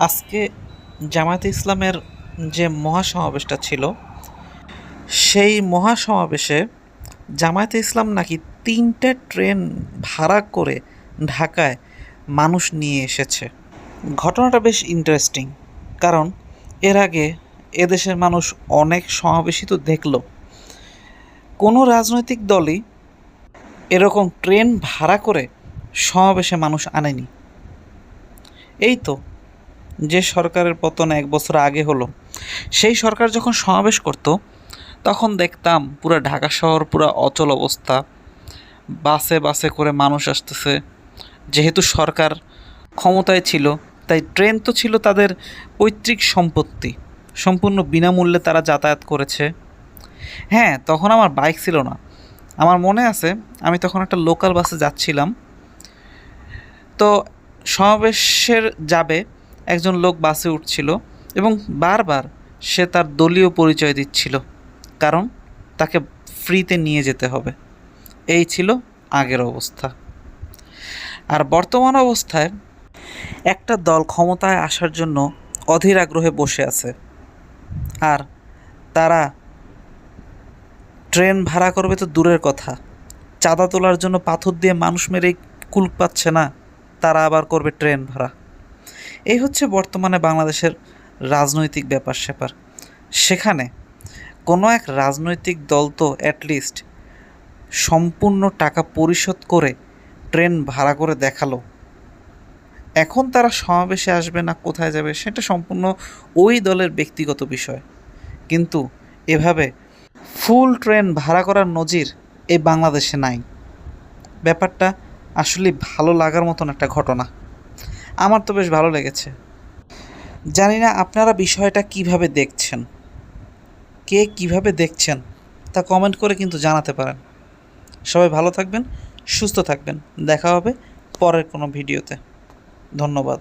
আজকে জামায়াতে ইসলামের যে মহাসমাবেশটা ছিল, সেই মহাসমাবেশে জামায়াতে ইসলাম নাকি ৩টা ট্রেন ভাড়া করে ঢাকায় মানুষ নিয়ে এসেছে। ঘটনাটা বেশ ইন্টারেস্টিং, কারণ এর আগে এদেশের মানুষ অনেক সমাবেশই তো দেখল, কোনো রাজনৈতিক দলই এরকম ট্রেন ভাড়া করে সমাবেশে মানুষ আনেনি। এই তো যে সরকারের পতন ১ বছর আগে হলো, সেই সরকার যখন সমাবেশ করত তখন দেখতাম পুরো ঢাকা শহর পুরো অচল অবস্থা, বাসে বাসে করে মানুষ আসতেছে। যেহেতু সরকার ক্ষমতায় ছিল, তাই ট্রেন তো ছিল তাদের পৈতৃক সম্পত্তি, সম্পূর্ণ বিনামূল্যে তারা যাতায়াত করেছে। হ্যাঁ, তখন আমার বাইক ছিল না। আমার মনে আছে আমি তখন একটা লোকাল বাসে যাচ্ছিলাম, তো সমাবেশের যাবে একজন লোক বাসে উঠছিল এবং বারবার সে তার দলীয় পরিচয় দিচ্ছিল, কারণ তাকে ফ্রিতে নিয়ে যেতে হবে। এই ছিল আগের অবস্থা। আর বর্তমান অবস্থায় একটা দল ক্ষমতায় আসার জন্য অধীর আগ্রহে বসে আছে, আর তারা ট্রেন ভাড়া করবে তো দূরের কথা, চাঁদা তোলার জন্য পাথর দিয়ে মানুষ মেরেই কুল পাচ্ছে না, তারা আবার করবে ট্রেন ভাড়া। এই হচ্ছে বর্তমানে বাংলাদেশের রাজনৈতিক ব্যাপার স্যাপার। সেখানে কোনো এক রাজনৈতিক দল তো অ্যাটলিস্ট সম্পূর্ণ টাকা পরিশোধ করে ট্রেন ভাড়া করে দেখালো। এখন তারা সমাবেশে আসবে না কোথায় যাবে সেটা সম্পূর্ণ ওই দলের ব্যক্তিগত বিষয়, কিন্তু এভাবে ফুল ট্রেন ভাড়া করার নজির এই বাংলাদেশে নাই। ব্যাপারটা আসলে ভালো লাগার মতন একটা ঘটনা। আমার তো বেশ ভালো লেগেছে। জানি না আপনারা বিষয়টা কিভাবে দেখছেন, কে কিভাবে দেখছেন তা কমেন্ট করে কিন্তু জানাতে পারেন। সবাই ভালো থাকবেন, সুস্থ থাকবেন। দেখা হবে পরের কোনো ভিডিওতে। ধন্যবাদ।